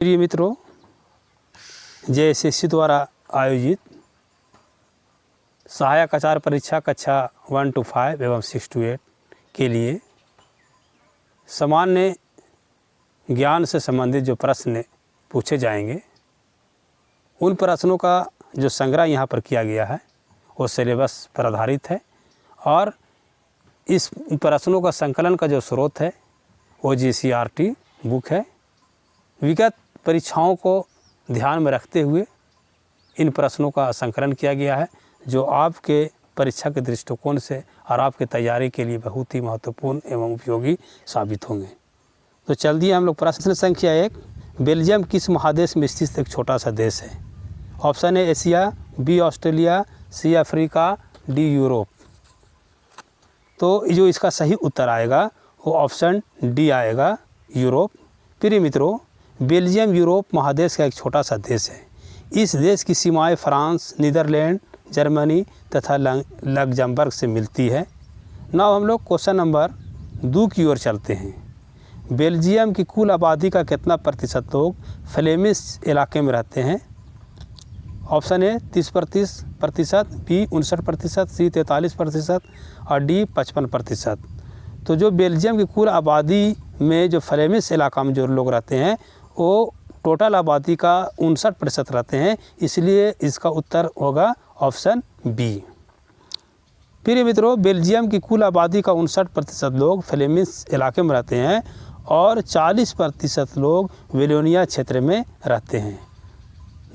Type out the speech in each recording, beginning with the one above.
प्रिय मित्रों, JSSC द्वारा आयोजित सहायक आचार्य परीक्षा कक्षा 1 to 5 एवं 6 to 8 के लिए सामान्य ज्ञान से संबंधित जो प्रश्न पूछे जाएंगे, उन प्रश्नों का जो संग्रह यहाँ पर किया गया है वो सिलेबस पर आधारित है और इस प्रश्नों का संकलन का जो स्रोत है वो GCRT बुक है। विगत परीक्षाओं को ध्यान में रखते हुए इन प्रश्नों का संकलन किया गया है, जो आपके परीक्षा के दृष्टिकोण से और आपके तैयारी के लिए बहुत ही महत्वपूर्ण एवं उपयोगी साबित होंगे। तो चल दिए हम लोग प्रश्न संख्या 1। बेल्जियम किस महादेश में स्थित एक छोटा सा देश है? Option A Asia, B Australia, C Africa, D Europe. तो जो इसका सही उत्तर आएगा वो ऑप्शन डी आएगा, यूरोप। प्रिय मित्रों, बेल्जियम यूरोप महादेश का एक छोटा सा देश है। इस देश की सीमाएं फ्रांस, नीदरलैंड, जर्मनी तथा लग्जमबर्ग से मिलती है। नाउ हम लोग क्वेश्चन नंबर 2 की ओर चलते हैं। बेल्जियम की कुल आबादी का कितना प्रतिशत लोग फ्लेमिश इलाके में रहते हैं? ऑप्शन ए 30%, बी 59%, सी 43% और डी 55%। तो जो बेल्जियम की कुल आबादी में जो फ्लेमिश इलाका में जो लोग रहते हैं वो टोटल आबादी का 59% रहते हैं, इसलिए इसका उत्तर होगा ऑप्शन बी। प्रिय मित्रों, बेल्जियम की कुल आबादी का 59% लोग फ्लेमिश इलाके में रहते हैं और 40% लोग वेलोनिया क्षेत्र में रहते हैं।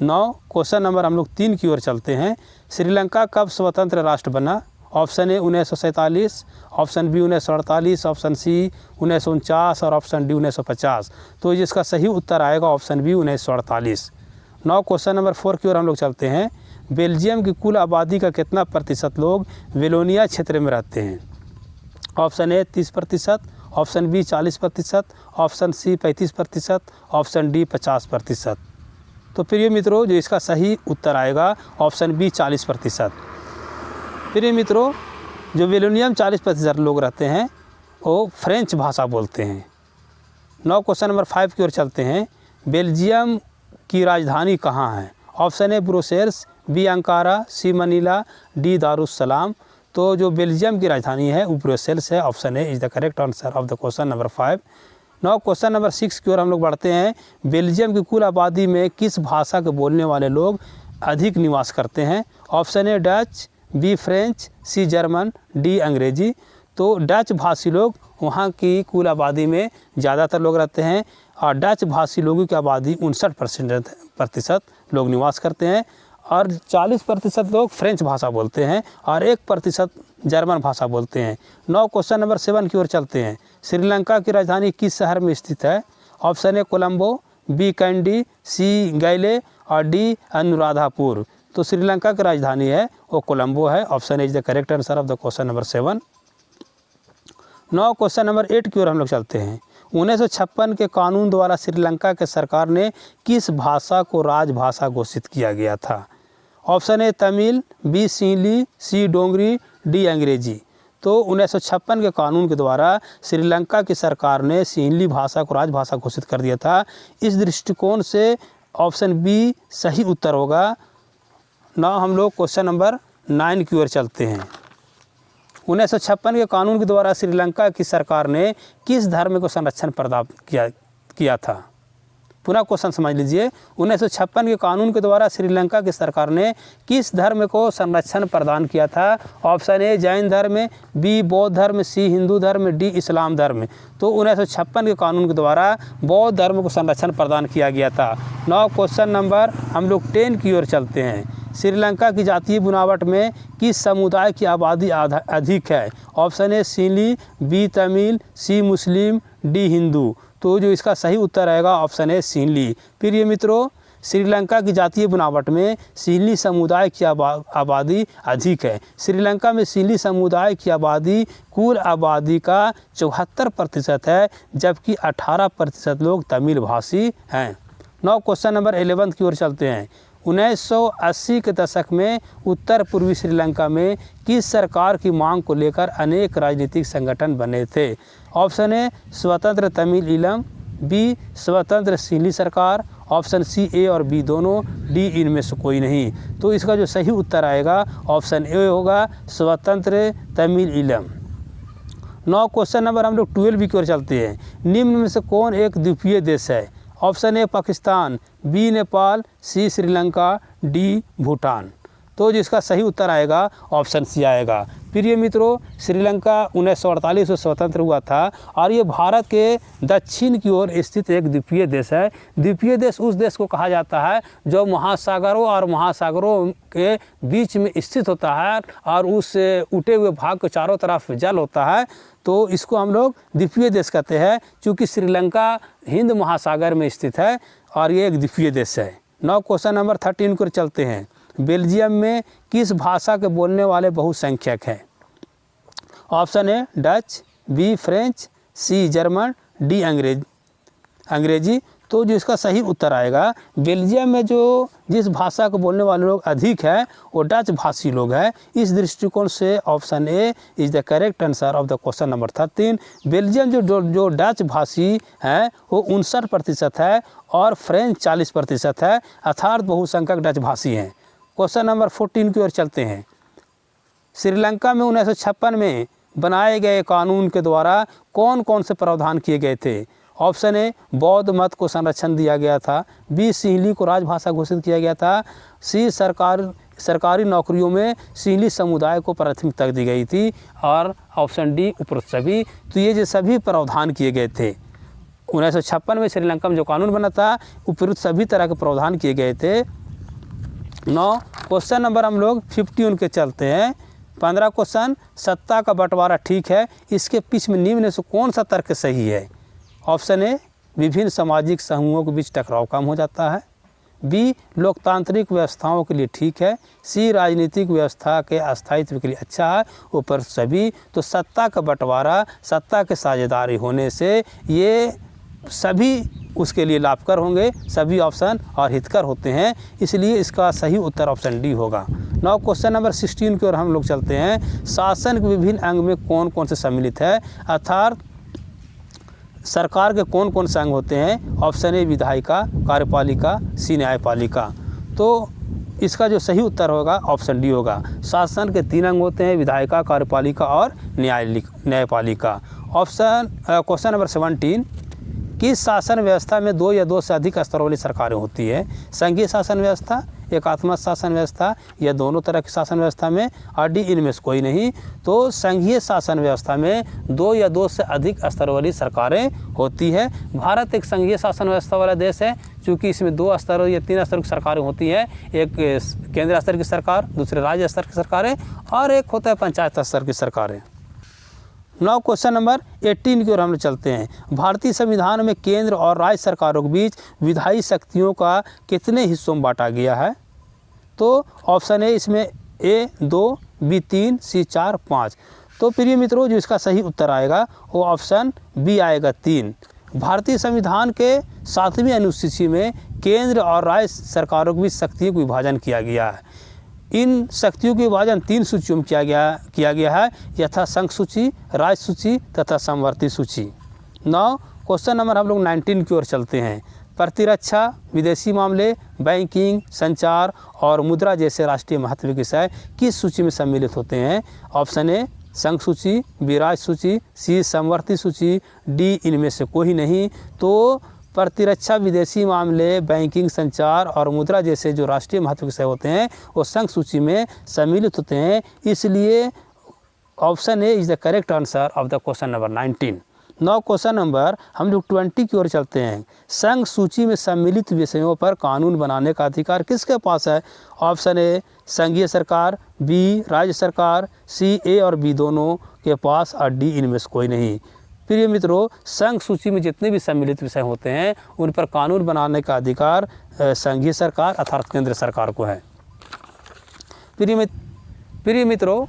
नाउ क्वेश्चन नंबर हम लोग 3 की ओर चलते हैं। श्रीलंका कब स्वतंत्र राष्ट्र बना? Option A 1947, option B 1948, option C 1949 और ऑप्शन डी 1950। तो जिसका सही उत्तर आएगा option B 1948। Now question number 4 की ओर हम लोग चलते हैं। बेल्जियम की कुल आबादी का कितना प्रतिशत लोग वेलोनिया क्षेत्र में रहते हैं? Option A 30%, option B 40%, option C 35%, option D 50%। तो प्रिय मित्रों, जो इसका सही उत्तर आएगा ऑप्शन बी 40%। प्रिय मित्रों, जो वेलोनियम 40% लोग रहते हैं वो फ्रेंच भाषा बोलते हैं। नाउ क्वेश्चन नंबर 5 की ओर चलते हैं। बेल्जियम की राजधानी कहाँ है? Option A Brussels, B Ankara, C Manila, D Darussalam. तो जो बेल्जियम की राजधानी है वो ब्रुसेल्स है। Option A is the correct answer of the question number 5। Now question number 6 की ओर हम लोग बढ़ते हैं। बेल्जियम की कुल आबादी में किस भाषा के बोलने वाले लोग अधिक निवास करते हैं? Option A Dutch, B French, C German, D अंग्रेजी। तो डच भाषी लोग वहाँ की कुल आबादी में ज़्यादातर लोग रहते हैं और डच भाषी लोगों की आबादी 59% लोग निवास करते हैं और 40% लोग फ्रेंच भाषा बोलते हैं और 1% जर्मन भाषा बोलते हैं। नाउ क्वेश्चन नंबर 7 की ओर चलते हैं। श्रीलंका की राजधानी किस शहर में स्थित है? Option A Colombo, B Kandy, C Galle और डी अनुराधापुर। तो श्रीलंका की राजधानी है वो कोलंबो है। Option A is the correct answer of the question number 7। Now question number 8 की ओर हम लोग चलते हैं। 1956 के कानून द्वारा श्रीलंका के सरकार ने किस भाषा को राजभाषा घोषित किया गया था? Option A Tamil, B Sinhali, C Dogri, D अंग्रेजी। तो 1956 के कानून के द्वारा श्रीलंका की सरकार ने सिंहली भाषा को राजभाषा घोषित कर दिया था। इस दृष्टिकोण से ऑप्शन बी सही उत्तर होगा। ना हम लोग क्वेश्चन नंबर 9 की ओर चलते हैं। 1956 के कानून के द्वारा श्रीलंका की सरकार ने किस धर्म को संरक्षण प्रदान किया था? पुनः क्वेश्चन समझ लीजिए। 1956 के कानून के द्वारा श्रीलंका की सरकार ने किस धर्म को संरक्षण प्रदान किया था? ऑप्शन ए जैन धर्म, बी बौद्ध धर्म, सी हिंदू धर्म, डी इस्लाम धर्म। तो 1956 के कानून के द्वारा बौद्ध धर्म को संरक्षण प्रदान किया गया था। नाउ क्वेश्चन नंबर हम लोग 10 की ओर चलते हैं। श्रीलंका की जातीय बनावट में किस समुदाय की आबादी अधिक है? Option A Sinhali, B Tamil, C Muslim, D Hindu. तो जो इसका सही उत्तर आएगा ऑप्शन ए सिंहली। प्रिय मित्रों, श्रीलंका की जातीय बनावट में सिंहली समुदाय की आबादी अधिक है। श्रीलंका में सिंहली समुदाय की आबादी कुल आबादी का 74% है, जबकि 18% लोग तमिल भाषी हैं। नाउ क्वेश्चन नंबर 11 की ओर चलते हैं। 1980 के दशक में उत्तर पूर्वी श्रीलंका में किस सरकार की मांग को लेकर अनेक राजनीतिक संगठन बने थे? ऑप्शन ए स्वतंत्र तमिल ईलम, बी स्वतंत्र सिंहली सरकार, ऑप्शन सी ए और बी दोनों, डी इनमें से कोई नहीं। तो इसका जो सही उत्तर आएगा ऑप्शन ए होगा, स्वतंत्र तमिल ईलम। 9 क्वेश्चन नंबर हम लोग 12 की ओर चलते हैं। निम्न में से कौन एक द्वीपीय देश है? Option A Pakistan, B Nepal, C Sri Lanka, D Bhutan. तो जिसका सही उत्तर आएगा ऑप्शन सी आएगा। प्रिय मित्रों, श्रीलंका 1948 में स्वतंत्र हुआ था और ये भारत के दक्षिण की ओर स्थित एक द्वीपीय देश है। द्वीपीय देश उस देश को कहा जाता है जो महासागरों और महासागरों के बीच में स्थित होता है और उस उठे हुए भाग के चारों तरफ जल होता है, तो इसको हम लोग द्वीपीय देश कहते हैं। चूँकि श्रीलंका हिंद महासागर में स्थित है और ये एक द्वीपीय देश है। 9 क्वेश्चन नंबर 13 को चलते हैं। बेल्जियम में किस भाषा के बोलने वाले बहुसंख्यक हैं? Option A Dutch, B French, C German, D अंग्रेजी। तो जो इसका सही उत्तर आएगा, बेल्जियम में जो जिस भाषा को बोलने वाले लोग अधिक हैं वो डच भाषी लोग हैं। इस दृष्टिकोण से option A is the correct answer of the question number 13। Belgium जो डच भाषी हैं वो 59% है और फ्रेंच 40% है, अर्थात बहुसंख्यक डच भाषी हैं। क्वेश्चन नंबर 14 की ओर चलते हैं। श्रीलंका में 1956 में बनाए गए कानून के द्वारा कौन कौन से प्रावधान किए गए थे? ऑप्शन ए बौद्ध मत को संरक्षण दिया गया था, बी सिंहली को राजभाषा घोषित किया गया था, सी सरकारी नौकरियों में सिंहली समुदाय को प्राथमिकता दी गई थी और ऑप्शन डी उपरोक्त सभी। तो ये जो सभी प्रावधान किए गए थे 1956 में श्रीलंका में जो कानून बना था, उपरोक्त सभी तरह के प्रावधान किए गए थे। 9 क्वेश्चन नंबर हम लोग 51 के चलते हैं। 15 क्वेश्चन, सत्ता का बंटवारा ठीक है, इसके पीछे में निम्न में से कौन सा तर्क सही है? ऑप्शन ए विभिन्न सामाजिक समूहों के बीच टकराव कम हो जाता है, बी लोकतांत्रिक व्यवस्थाओं के लिए ठीक है, सी राजनीतिक व्यवस्था के अस्थायित्व के लिए अच्छा है, ऊपर सभी। तो सत्ता का बंटवारा, सत्ता के साझेदारी होने से ये सभी उसके लिए लाभकर होंगे, सभी ऑप्शन और हितकर होते हैं, इसलिए इसका सही उत्तर ऑप्शन डी होगा। 9 क्वेश्चन नंबर 16 की ओर हम लोग चलते हैं। शासन के विभिन्न अंग में कौन कौन से सम्मिलित है, अर्थात सरकार के कौन कौन से अंग होते हैं? ऑप्शन ए विधायिका, कार्यपालिका, सी न्यायपालिका। तो इसका जो सही उत्तर होगा ऑप्शन डी होगा। शासन के 3 अंग होते हैं, विधायिका, कार्यपालिका और न्यायपालिका। क्वेश्चन नंबर 17, किस शासन व्यवस्था में 2 या 2 से अधिक स्तरों वाली सरकारें होती है? संघीय शासन व्यवस्था, एकात्मक शासन व्यवस्था या दोनों तरह की शासन व्यवस्था में, और डी इनमें से कोई नहीं। तो संघीय शासन व्यवस्था में 2 या 2 से अधिक स्तर वाली सरकारें होती है। भारत एक संघीय शासन व्यवस्था वाला देश है, क्योंकि इसमें 2 स्तर या 3 स्तर की सरकारें होती हैं। एक केंद्र स्तर की सरकार, दूसरे राज्य स्तर की सरकारें और एक होता है पंचायत स्तर की सरकारें। 9 क्वेश्चन नंबर 18 की ओर हम लोग चलते हैं। भारतीय संविधान में केंद्र और राज्य सरकारों के बीच विधायी शक्तियों का कितने हिस्सों में बांटा गया है? तो ऑप्शन ए इसमें ए 2, बी 3, सी 4, 5। तो प्रिय मित्रों, जो इसका सही उत्तर आएगा वो ऑप्शन बी आएगा 3। भारतीय संविधान के 7वीं अनुसूची में केंद्र और राज्य सरकारों के बीच शक्तियों का विभाजन किया गया है। इन शक्तियों के विभाजन 3 सूचियों में किया गया है, यथा संघ सूची, राज्य सूची तथा समवर्ती सूची। 9 क्वेश्चन नंबर हम लोग 19 की ओर चलते हैं। प्रतिरक्षा, विदेशी मामले, बैंकिंग, संचार और मुद्रा जैसे राष्ट्रीय महत्व के विषय किस सूची में सम्मिलित होते हैं? ऑप्शन ए संघ सूची, बी राज्य सूची, सी समवर्ती सूची, डी इनमें से कोई नहीं। तो प्रतिरक्षा, विदेशी मामले, बैंकिंग, संचार और मुद्रा जैसे जो राष्ट्रीय महत्व के विषय होते हैं वो संघ सूची में सम्मिलित होते हैं, इसलिए option A is the correct answer of the question number 19। 9 question number हम लोग 20 की ओर चलते हैं। संघ सूची में सम्मिलित विषयों पर कानून बनाने का अधिकार किसके पास है? ऑप्शन ए संघीय सरकार, बी राज्य सरकार, सी ए और बी दोनों के पास और डी इनमें से कोई नहीं। प्रिय मित्रों, संघ सूची में जितने भी सम्मिलित विषय होते हैं उन पर कानून बनाने का अधिकार संघीय सरकार अर्थात केंद्र सरकार को है। प्रिय मित्रों,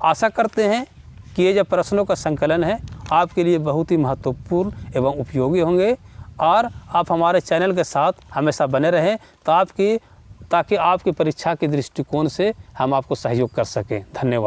आशा करते हैं कि ये जो प्रश्नों का संकलन है आपके लिए बहुत ही महत्वपूर्ण एवं उपयोगी होंगे और आप हमारे चैनल के साथ हमेशा बने रहें ताकि आपकी परीक्षा के दृष्टिकोण से हम आपको सहयोग कर सकें। धन्यवाद।